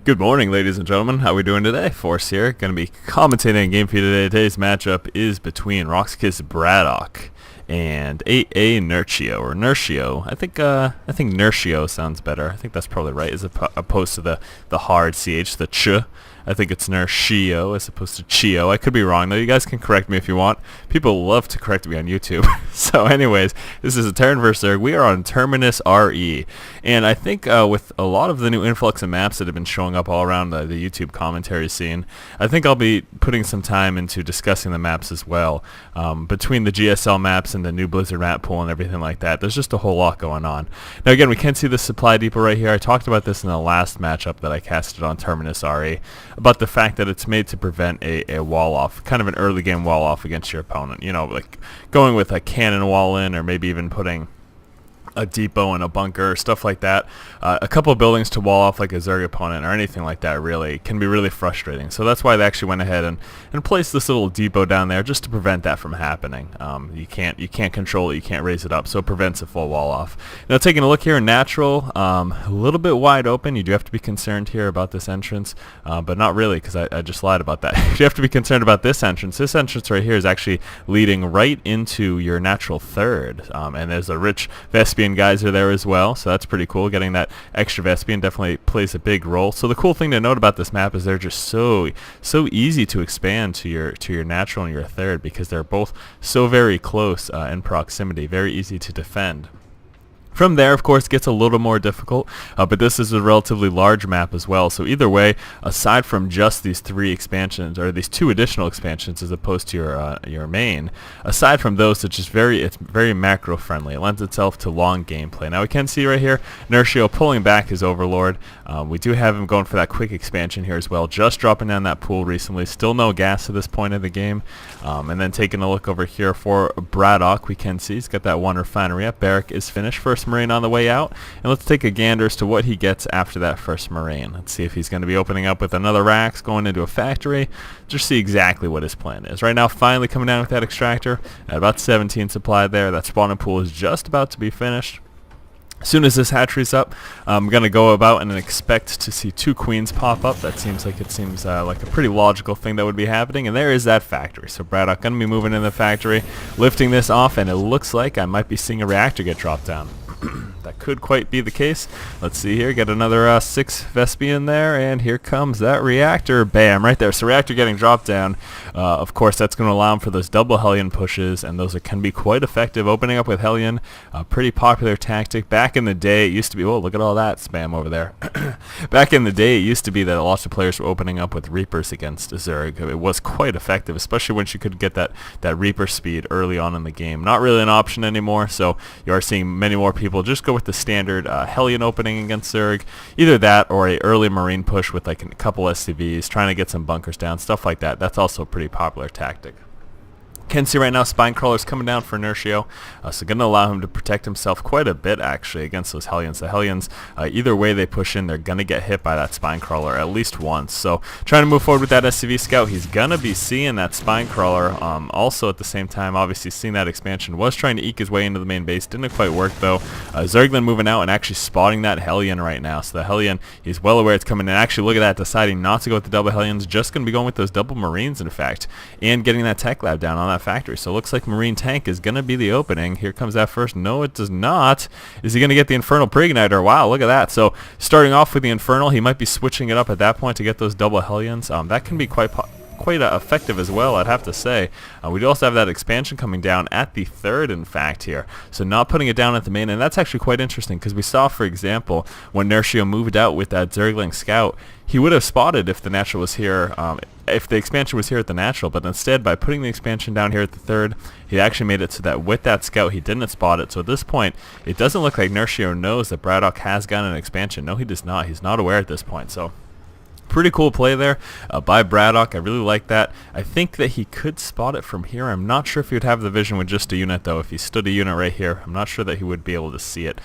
Good morning, ladies and gentlemen. How are we doing today? Force here. Going to be commentating a game for you today. Today's matchup is between Roxkiss BratOK and AA Nerchio, or Nerchio. I think Nerchio sounds better. I think that's probably right, as opposed to the hard ch, the ch. I think it's Nerchio as opposed to Chio. I could be wrong though. You guys can correct me if you want. People love to correct me on YouTube. So anyways, this is a Terran vs. Zerg. We are on Terminus RE. And I think with a lot of the new influx of maps that have been showing up all around the YouTube commentary scene, I think I'll be putting some time into discussing the maps as well. Between the GSL maps and the new Blizzard map pool and everything like that, there's just a whole lot going on. Now again, we can see the supply depot right here. I talked about this in the last matchup that I casted on Terminus RE, about the fact that it's made to prevent a wall off, kind of an early game wall off against your opponent. You know, like going with a cannon wall in, or maybe even putting a depot and a bunker, stuff like that. A couple of buildings to wall off like a Zerg opponent or anything like that really can be really frustrating. So that's why they actually went ahead and placed this little depot down there just to prevent that from happening. You can't control it, you can't raise it up, so it prevents a full wall off. Now taking a look here in natural, a little bit wide open. You do have to be concerned here about this entrance, but not really, because I just lied about that. You have to be concerned about this entrance. This entrance right here is actually leading right into your natural third, and there's a rich Vespian geyser there as well, so that's pretty cool. Getting that extra Vespian definitely plays a big role. So the cool thing to note about this map is they're just so easy to expand to your natural and your third, because they're both so very close in proximity, very easy to defend. From there, of course, it gets a little more difficult, but this is a relatively large map as well. So either way, aside from just these three expansions, or these two additional expansions as opposed to your main, aside from those, it's very macro friendly. It lends itself to long gameplay. Now we can see right here, Nerchio pulling back his Overlord. We do have him going for that quick expansion here as well, just dropping down that pool recently. Still no gas to this point of the game. And then taking a look over here for BratOK, we can see he's got that one refinery up. Barrack is finished. First Marine on the way out, and let's take a gander as to what he gets after that first Marine. Let's see if he's going to be opening up with another Rax, going into a factory. Just see exactly what his plan is. Right now, finally coming down with that extractor at about 17 supply there. That spawning pool is just about to be finished. As soon as this hatchery's up, I'm going to go about and expect to see two queens pop up. That seems like a pretty logical thing that would be happening. And there is that factory. So BratOK going to be moving in the factory, lifting this off, and it looks like I might be seeing a reactor get dropped down. That could quite be the case. Let's see here. Get another 6 Vespian there, and here comes that reactor. Bam, right there. So reactor getting dropped down. Of course, that's going to allow him for those double Hellion pushes, and those can be quite effective. Opening up with Hellion, a pretty popular tactic. Back in the day, it used to be, oh, look at all that spam over there. Back in the day, it used to be that lots of players were opening up with Reapers against Zerg. It was quite effective, especially once you could get that Reaper speed early on in the game. Not really an option anymore, so you are seeing many more people just go with the standard Hellion opening against Zerg. Either that or a early Marine push with like a couple SCVs, trying to get some bunkers down, stuff like that. That's also a pretty popular tactic. Can see right now spine crawlers coming down for Nerchio, so going to allow him to protect himself quite a bit actually against those Hellions. The Hellions, either way they push in, they're going to get hit by that spine crawler at least once. So trying to move forward with that SCV scout. He's going to be seeing that spine crawler. Also at the same time, obviously seeing that expansion, was trying to eke his way into the main base. Didn't quite work though. Zerglin moving out and actually spotting that Hellion right now. So the Hellion, he's well aware it's coming in. Actually look at that, deciding not to go with the double Hellions, just going to be going with those double Marines in fact, and getting that tech lab down on that factory. So it looks like Marine tank is going to be the opening. Here comes that first. No, it does not. Is he going to get the Infernal Pre-Igniter? Wow, look at that. So starting off with the Infernal, he might be switching it up at that point to get those double Hellions. That can be quite effective as well, I'd have to say. We do also have that expansion coming down at the third, in fact, here. So not putting it down at the main, and that's actually quite interesting, because we saw, for example, when Nerchio moved out with that Zergling scout, he would have spotted if the natural was here, if the expansion was here at the natural, but instead, by putting the expansion down here at the third, he actually made it so that with that scout, he didn't spot it. So at this point, it doesn't look like Nerchio knows that BratOK has gotten an expansion. No, he does not. He's not aware at this point. So Pretty cool play there by BratOK. I really like that. I think that he could spot it from here. I'm not sure if he would have the vision with just a unit, though. If he stood a unit right here, I'm not sure that he would be able to see it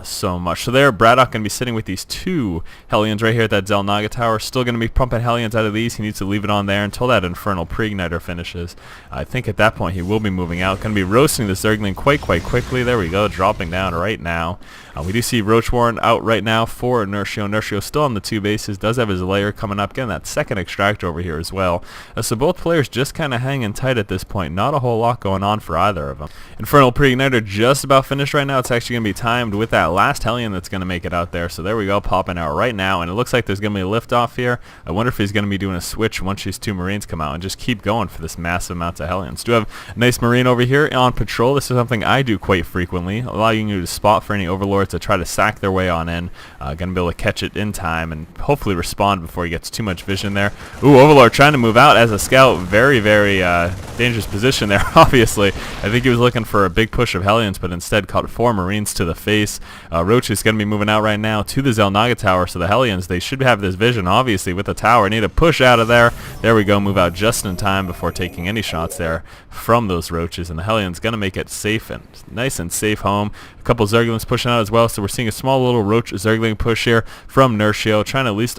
so much. So there, BratOK going to be sitting with these 2 Hellions right here at that Xel'Naga tower. Still going to be pumping Hellions out of these. He needs to leave it on there until that Infernal Pre-Igniter finishes. I think at that point he will be moving out. Going to be roasting the Zergling quite quickly. There we go, dropping down right now. We do see Roach Warren out right now for Nerchio. Nerchio still on the 2 bases. Does have his layer coming up. Getting that second extractor over here as well. So both players just kind of hanging tight at this point. Not a whole lot going on for either of them. Infernal Pre-Igniter just about finished right now. It's actually going to be timed with that last Hellion that's going to make it out there. So there we go, popping out right now. And it looks like there's going to be a liftoff here. I wonder if he's going to be doing a switch once these 2 Marines come out and just keep going for this massive amount of Hellions. Do have a nice Marine over here on patrol. This is something I do quite frequently, allowing you to spot for any Overlords to try to sack their way on in. Going to be able to catch it in time and hopefully respond before he gets too much vision there. Ooh, Overlord trying to move out as a scout. Very dangerous position there, obviously. I think he was looking for a big push of Hellions, but instead caught 4 Marines to the face. Roach is going to be moving out right now to the Xel'Naga tower, so the Hellions, they should have this vision, obviously, with the tower. Need to push out of there. There we go, move out just in time before taking any shots there from those Roaches, and the Hellions going to make it safe and nice and safe home. A couple Zerglings pushing out as well, so we're seeing a small little Roach Zergling push here from Nerchio, trying to at least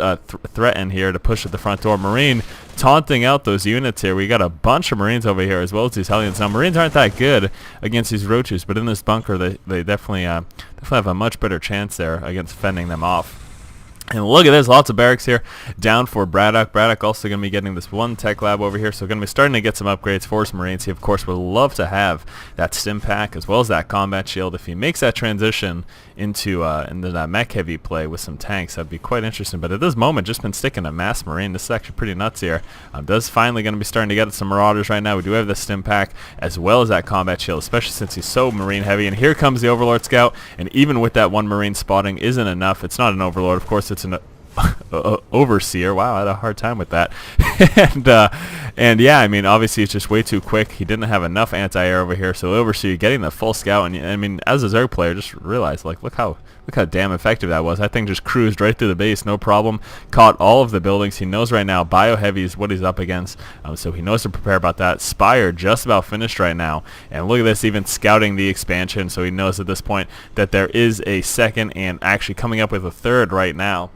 threaten here to push at the front door. Marine taunting out those units here. We got a bunch of Marines over here as well as these Hellions. Now, Marines aren't that good against these Roaches, but in this bunker, they definitely have a much better chance there against fending them off. And look at this, lots of barracks here down for BratOK. BratOK also going to be getting this 1 tech lab over here, so going to be starting to get some upgrades for his Marines. He, of course, would love to have that stim pack as well as that combat shield. If he makes that transition into that mech heavy play with some tanks, that'd be quite interesting. But at this moment, just been sticking a mass Marine. This is actually pretty nuts here. Does finally going to be starting to get some Marauders right now. We do have the stim pack as well as that combat shield, especially since he's so Marine heavy. And here comes the Overlord Scout, and even with that 1 Marine spotting isn't enough. It's not an Overlord, of course. It's an Overseer. Wow, I had a hard time with that. and yeah, I mean, obviously it's just way too quick. He didn't have enough anti-air over here, so Overseer getting the full scout. And I mean, as a Zerg player, just realize, like, look how damn effective that was. That thing just cruised right through the base, no problem. Caught all of the buildings. He knows right now bio heavy is what he's up against, so he knows to prepare about that. Spire just about finished right now, and look at this, even scouting the expansion, so he knows at this point that there is a second and actually coming up with a third right now.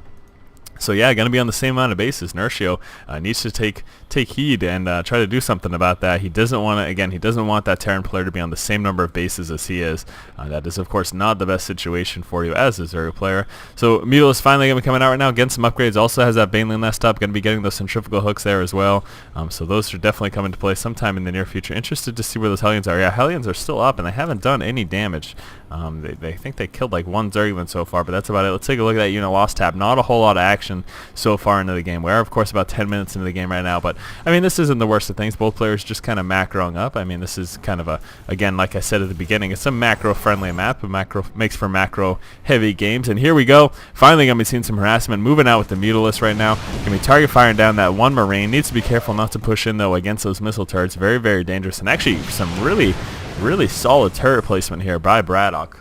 So yeah, going to be on the same amount of bases. Nerchio needs to take heed and try to do something about that. He doesn't want to, again, he doesn't want that Terran player to be on the same number of bases as he is. That is, of course, not the best situation for you as a Zerg player. So Mule is finally going to be coming out right now, getting some upgrades. Also has that Baneling nest up, going to be getting those centrifugal hooks there as well. So those are definitely coming to play sometime in the near future. Interested to see where those Hellions are. Yeah, Hellions are still up, and they haven't done any damage. They think they killed like 1 Zergling so far, but that's about it. Let's take a look at that unit loss tab. Not a whole lot of action so far into the game. We are, of course, about 10 minutes into the game right now, but I mean, this isn't the worst of things. Both players just kind of macroing up. I mean, this is kind of a, again, like I said at the beginning, it's a macro-friendly map, but macro makes for macro-heavy games. And here we go. Finally going to be seeing some harassment moving out with the Mutalisk right now. Going to be target firing down that 1 Marine. Needs to be careful not to push in, though, against those missile turrets. Very, very dangerous. And actually, some really solid turret placement here by BratOK.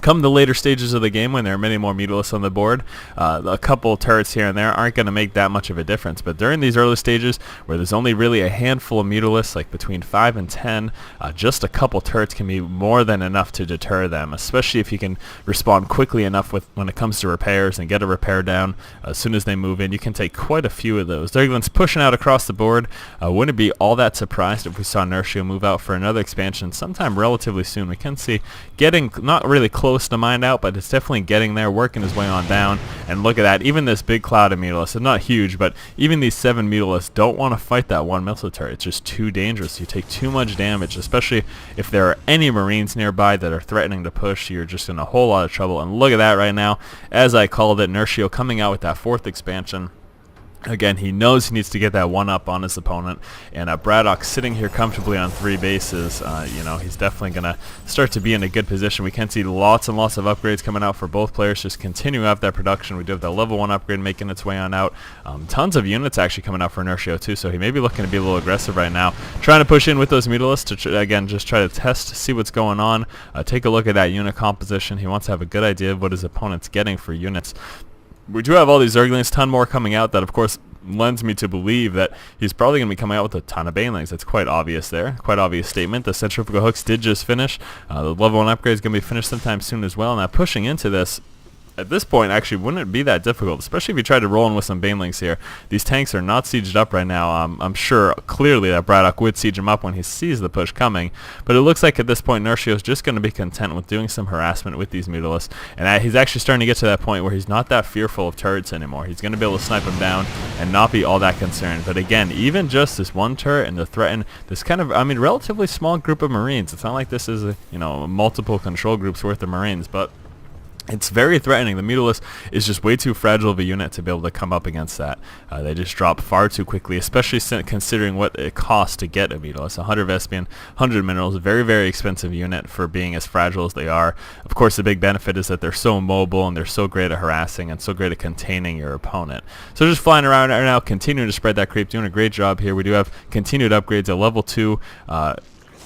Come the later stages of the game, when there are many more Mutalisks on the board, a couple turrets here and there aren't going to make that much of a difference. But during these early stages, where there's only really a handful of Mutalisks, like between 5 and 10, just a couple turrets can be more than enough to deter them, especially if you can respond quickly enough when it comes to repairs and get a repair down as soon as they move in. You can take quite a few of those. Zerglings pushing out across the board. Wouldn't be all that surprised if we saw Nerchio move out for another expansion sometime relatively soon. We can see getting not really close to mine out, but it's definitely getting there, working his way on down. And look at that, even this big cloud of Mutalisks, it's not huge, but even these 7 Mutalisks don't want to fight that 1 missile turret. It's just too dangerous. You take too much damage, especially if there are any Marines nearby that are threatening to push. You're just in a whole lot of trouble. And look at that right now, as I called it, Nerchio coming out with that 4th expansion. Again, he knows he needs to get that 1-up on his opponent, and BratOK sitting here comfortably on 3 bases. You know, he's definitely going to start to be in a good position. We can see lots and lots of upgrades coming out for both players, just continuing up that production. We do have that level 1 upgrade making its way on out. Tons of units actually coming out for Nerchio too, so he may be looking to be a little aggressive right now, trying to push in with those Mutalisks to, again, just try to test, see what's going on. Take a look at that unit composition. He wants to have a good idea of what his opponent's getting for units. we do have all these Zerglings, ton more coming out. That of course lends me to believe that he's probably going to be coming out with a ton of banelings. That's quite obvious there. Quite obvious statement. The centrifugal hooks did just finish. The level 1 upgrade is going to be finished sometime soon as well. Now pushing into this, at this point, actually, wouldn't it be that difficult, especially if you try to roll in with some banelings here. These tanks are not sieged up right now. I'm sure clearly that BratOK would siege them up when he sees the push coming, but it looks like at this point Nerchio is just going to be content with doing some harassment with these Mutalisks, and he's actually starting to get to that point where he's not that fearful of turrets anymore. He's going to be able to snipe them down and not be all that concerned. But again, even just this one turret and to threaten this kind of, relatively small group of Marines. It's not like this is multiple control groups worth of Marines, but it's very threatening. The Mutalisk is just way too fragile of a unit to be able to come up against that. They just drop far too quickly, especially considering what it costs to get a Mutalisk. 100 Vespian, 100 minerals, a very, very expensive unit for being as fragile as they are. Of course, the big benefit is that they're so mobile and they're so great at harassing and so great at containing your opponent. So just flying around right now, continuing to spread that creep, doing a great job here. We do have continued upgrades, a level 2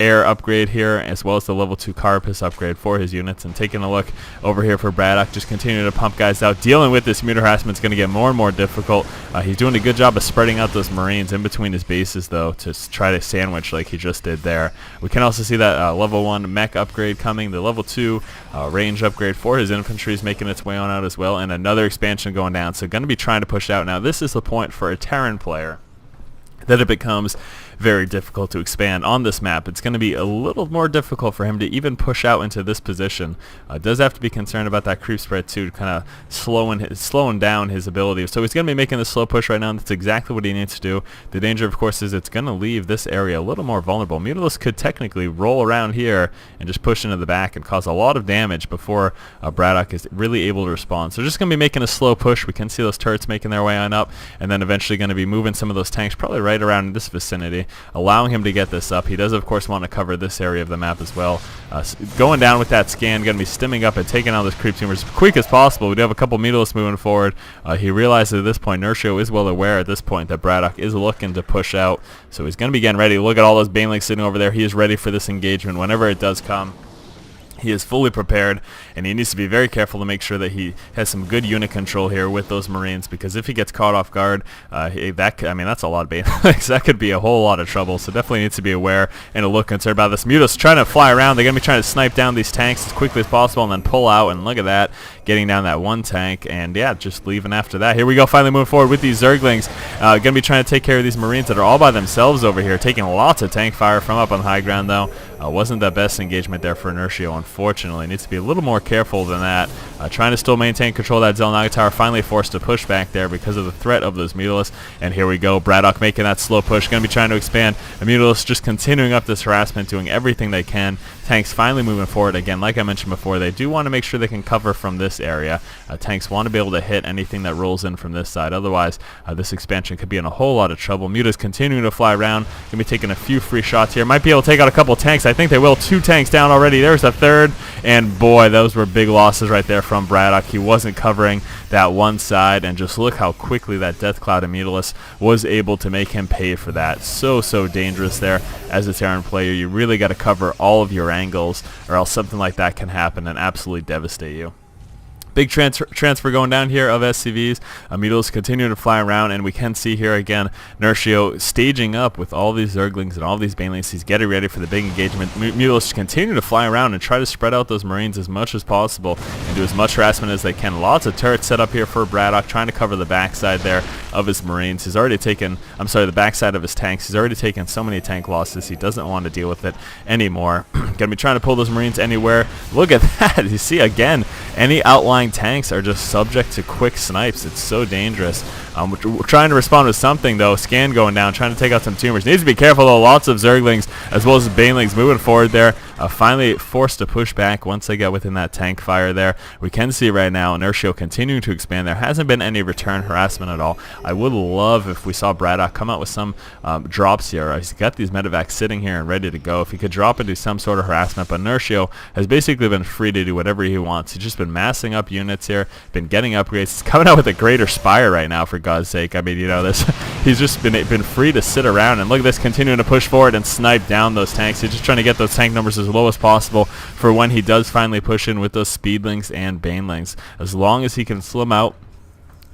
air upgrade here, as well as the level 2 carapace upgrade for his units. And taking a look over here for BratOK, just continuing to pump guys out. Dealing with this mutant harassment is going to get more and more difficult. He's doing a good job of spreading out those Marines in between his bases, though, to try to sandwich like he just did there. We can also see that level 1 mech upgrade coming. The level 2 range upgrade for his infantry is making its way on out as well, and another expansion going down. So going to be trying to push out. Now this is the point for a Terran player that it becomes very difficult to expand on this map. It's going to be a little more difficult for him to even push out into this position. Does have to be concerned about that creep spread too, kind of slowing down his ability. So he's going to be making this slow push right now, and that's exactly what he needs to do. The danger, of course, is it's going to leave this area a little more vulnerable. Mutalisks could technically roll around here and just push into the back and cause a lot of damage before BratOK is really able to respond. So just going to be making a slow push. We can see those turrets making their way on up, and then eventually going to be moving some of those tanks probably right around in this vicinity, allowing him to get this up. He does, of course, want to cover this area of the map as well. Going down with that scan, going to be stimming up and taking out those creep tumors as quick as possible. We do have a couple Mutalisks moving forward. He realizes at this point, Nerchio is well aware at this point that BratOK is looking to push out, so he's going to be getting ready. Look at all those banelings sitting over there. He is ready for this engagement whenever it does come. He is fully prepared, and he needs to be very careful to make sure that he has some good unit control here with those Marines, because if he gets caught off guard, that's a lot of banelings. That could be a whole lot of trouble, so definitely needs to be aware and a little concerned about this. Mutas trying to fly around. They're going to be trying to snipe down these tanks as quickly as possible and then pull out, and look at that, getting down that one tank, and yeah, just leaving after that. Here we go, finally moving forward with these Zerglings. Going to be trying to take care of these Marines that are all by themselves over here, taking lots of tank fire from up on the high ground, though. Wasn't the best engagement there for Nerchio, unfortunately. Needs to be a little more careful than that. Trying to still maintain control of that Xel'Naga Tower, finally forced to push back there because of the threat of those Mutalisks. And here we go, BratOK making that slow push, going to be trying to expand. The Mutalisks just continuing up this harassment, doing everything they can. Tanks finally moving forward. Again, like I mentioned before, they do want to make sure they can cover from this area. Tanks want to be able to hit anything that rolls in from this side. Otherwise, this expansion could be in a whole lot of trouble. Mutas continuing to fly around. Going to be taking a few free shots here. Might be able to take out a couple tanks. I think they will. 2 tanks down already. There's a third. And boy, those were big losses right there from BratOK. He wasn't covering that one side. And just look how quickly that Death Cloud of Mutalisks was able to make him pay for that. So dangerous there as a Terran player. You really got to cover all of your angles, or else something like that can happen and absolutely devastate you. Big transfer going down here of SCVs. Mutalisks continue to fly around, and we can see here again Nerchio staging up with all these Zerglings and all these banelings. He's getting ready for the big engagement. Mutalisks continue to fly around and try to spread out those Marines as much as possible and do as much harassment as they can. Lots of turrets set up here for BratOK, trying to cover the backside there of his Marines. He's already taken, the backside of his tanks. He's already taken so many tank losses. He doesn't want to deal with it anymore. Gonna be trying to pull those Marines anywhere. Look at that. You see again, any outlying tanks are just subject to quick snipes. It's so dangerous. We're trying to respond with something, though. Scan going down, trying to take out some tumors. Needs to be careful, though. Lots of Zerglings as well as banelings moving forward there. Finally forced to push back once they got within that tank fire there. We can see right now Nerchio continuing to expand. There hasn't been any return harassment at all. I would love if we saw BratOK come out with some drops here. He's got these medevacs sitting here and ready to go. If he could drop and do some sort of harassment, but Nerchio has basically been free to do whatever he wants. He's just been massing up units here, been getting upgrades. He's coming out with a greater spire right now, for God's sake. I mean, you know, this he's just been free to sit around, and look at this, continuing to push forward and snipe down those tanks. He's just trying to get those tank numbers as low as possible for when he does finally push in with those speedlings and banelings. As long as he can slim out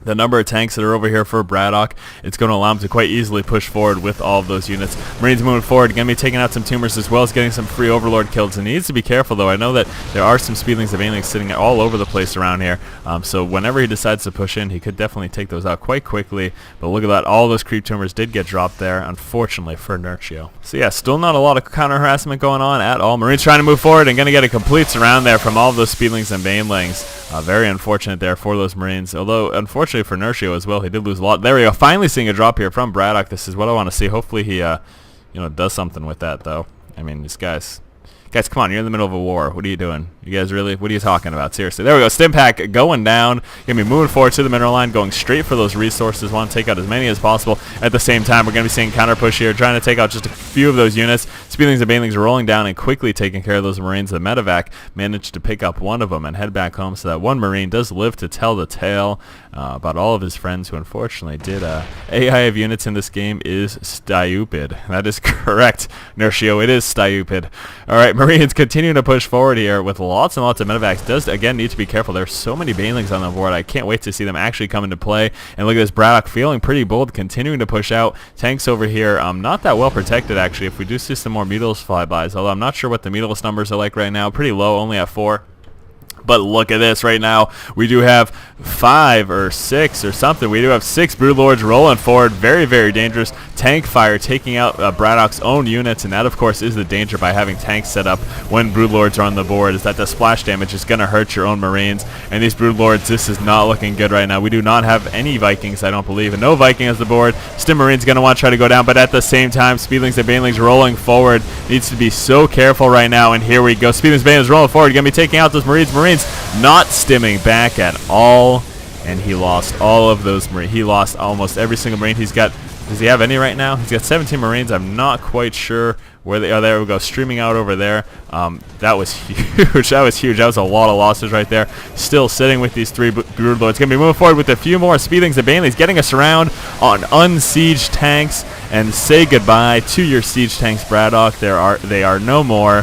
the number of tanks that are over here for BratOK, it's going to allow him to quite easily push forward with all of those units. Marines moving forward, going to be taking out some tumors as well as getting some free overlord kills. And he needs to be careful, though. I know that there are some speedlings of aliens sitting all over the place around here. So whenever he decides to push in, he could definitely take those out quite quickly. But look at that. All those creep tumors did get dropped there, unfortunately, for Nerchio. So yeah, still not a lot of counter-harassment going on at all. Marines trying to move forward and going to get a complete surround there from all of those speedlings and banelings. Very unfortunate there for those Marines, although unfortunately for Nerchio as well, he did lose a lot. There we go, finally seeing a drop here from BratOK. This is what I want to see. Hopefully he, does something with that, though. I mean, these guys, come on, you're in the middle of a war. What are you doing? You guys really, what are you talking about? Seriously. There we go, Stimpak going down. Going to be moving forward to the mineral line, going straight for those resources. Want to take out as many as possible. At the same time, we're going to be seeing counter push here, trying to take out just a few of those units. Speedlings and banelings rolling down and quickly taking care of those Marines. The medevac managed to pick up one of them and head back home, so that one Marine does live to tell the tale about all of his friends who unfortunately did. AI of units in this game is stupid. That is correct, Nerchio. It is stupid. All right, Marines continue to push forward here with lots and lots of medevacs. Does again need to be careful. There's so many banelings on the board. I can't wait to see them actually come into play. And look at this, BratOK feeling pretty bold, continuing to push out. Tanks over here, not that well protected actually. If we do see some more Mutals flybys, although I'm not sure what the Mutals numbers are like right now. Pretty low, only at 4. But look at this right now. We do have 5 or 6 or something. We do have 6 Broodlords rolling forward. Very, very dangerous. Tank fire taking out BratOK's own units. And that, of course, is the danger by having tanks set up when Broodlords are on the board, is that the splash damage is going to hurt your own Marines. And these Broodlords, this is not looking good right now. We do not have any Vikings, I don't believe. And no Viking as the board. Stim Marine's going to want to try to go down. But at the same time, Speedlings and Banelings rolling forward. Needs to be so careful right now. And here we go. Speedlings and Banelings rolling forward. Going to be taking out those Marines. Not stimming back at all, and he lost all of those Marines. He lost almost every single Marine he's got. Does he have any right now? He's got 17 Marines. I'm not quite sure where they are. There we go, streaming out over there. That was huge. That was huge. That was a lot of losses right there. Still sitting with these 3 Broodlords. Going to be moving forward with a few more Speedlings and Banelings, getting us around on unsieged tanks, and say goodbye to your siege tanks, BratOK. They are no more.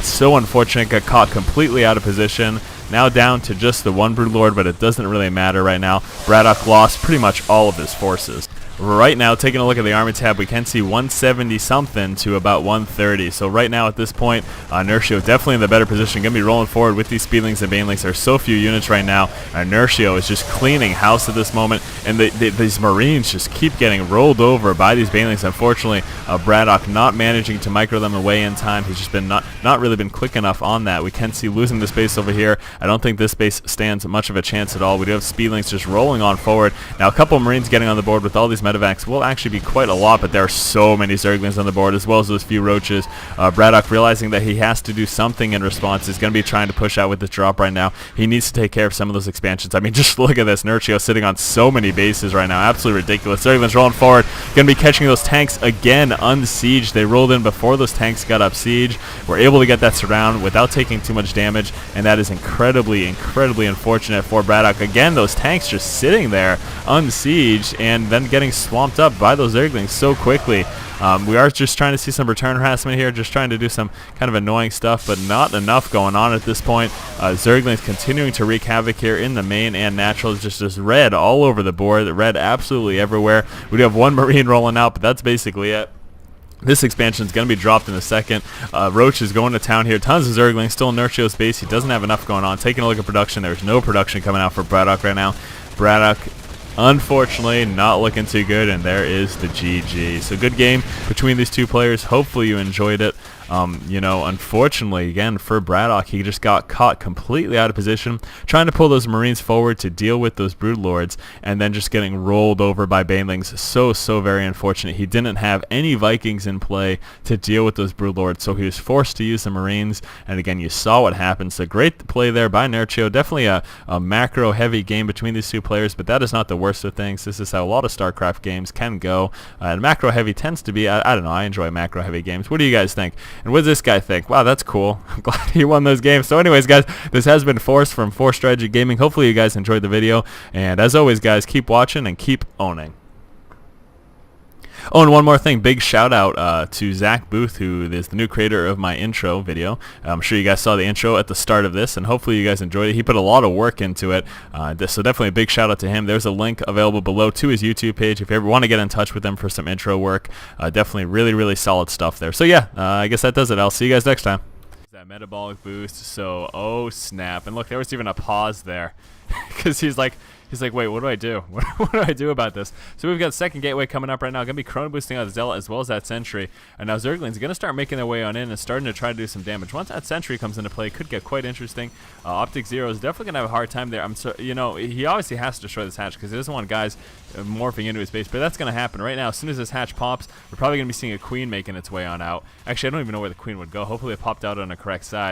So unfortunate. Got caught completely out of position. Now down to just the 1 Broodlord, but it doesn't really matter right now. BratOK lost pretty much all of his forces. Right now, taking a look at the army tab, we can see 170 something to about 130. So right now at this point, Nerchio definitely in the better position. Going to be rolling forward with these Speedlings and Banelings. There's so few units right now. Nerchio is just cleaning house at this moment, and these Marines just keep getting rolled over by these Banelings. Unfortunately, BratOK not managing to micro them away in time. He's just been not really been quick enough on that. We can see losing this base over here. I don't think this base stands much of a chance at all. We do have Speedlings just rolling on forward. Now a couple of Marines getting on the board with all these medevacs will actually be quite a lot, but there are so many Zerglings on the board, as well as those few Roaches. BratOK realizing that he has to do something in response. He's going to be trying to push out with this drop right now. He needs to take care of some of those expansions. I mean, just look at this. Nerchio sitting on so many bases right now. Absolutely ridiculous. Zerglings rolling forward. Going to be catching those tanks again unsieged. They rolled in before those tanks got up siege. We're able to get that surround without taking too much damage, and that is incredibly unfortunate for BratOK. Again, those tanks just sitting there unsieged and then getting swamped up by those Zerglings so quickly. We are just trying to see some return harassment here, just trying to do some kind of annoying stuff, but not enough going on at this point. Zerglings continuing to wreak havoc here in the main and natural. Just red all over the board, red absolutely everywhere. We do have 1 Marine rolling out, but that's basically it. This expansion is going to be dropped in a second. Roach is going to town here. Tons of Zerglings. Still Nerchio's base. He doesn't have enough going on. Taking a look at production. There's no production coming out for BratOK right now. BratOK, unfortunately, not looking too good, and there is the GG. So good game between these two players. Hopefully you enjoyed it. Unfortunately, again, for BratOK, he just got caught completely out of position, trying to pull those Marines forward to deal with those Broodlords, and then just getting rolled over by Banelings. So very unfortunate. He didn't have any Vikings in play to deal with those Broodlords, so he was forced to use the Marines, and again, you saw what happened. So great play there by Nerchio. Definitely a macro-heavy game between these two players, but that is not the worst of things. This is how a lot of Starcraft games can go, and macro-heavy tends to be, I don't know, I enjoy macro-heavy games. What do you guys think? And what does this guy think? Wow, that's cool. I'm glad he won those games. So anyways, guys, this has been Force from Force Strategy Gaming. Hopefully you guys enjoyed the video. And as always, guys, keep watching and keep owning. Oh, and one more thing, big shout out to Zach Booth, who is the new creator of my intro video. I'm sure you guys saw the intro at the start of this, and hopefully you guys enjoyed it. He put a lot of work into it, so definitely a big shout out to him. There's a link available below to his YouTube page if you ever want to get in touch with him for some intro work. Definitely really, really solid stuff there. So yeah, I guess that does it. I'll see you guys next time. That metabolic boost, so oh snap, and look, there was even a pause there because he's like, wait, what do I do? What do I do about this? So we've got second gateway coming up right now. Going to be chrono boosting out the Zealot as well as that Sentry. And now Zergling's going to start making their way on in and starting to try to do some damage. Once that Sentry comes into play, it could get quite interesting. Optic Zero is definitely going to have a hard time there. You know, he obviously has to destroy this hatch because he doesn't want guys morphing into his base. But that's going to happen right now. As soon as this hatch pops, we're probably going to be seeing a Queen making its way on out. Actually, I don't even know where the Queen would go. Hopefully it popped out on the correct side.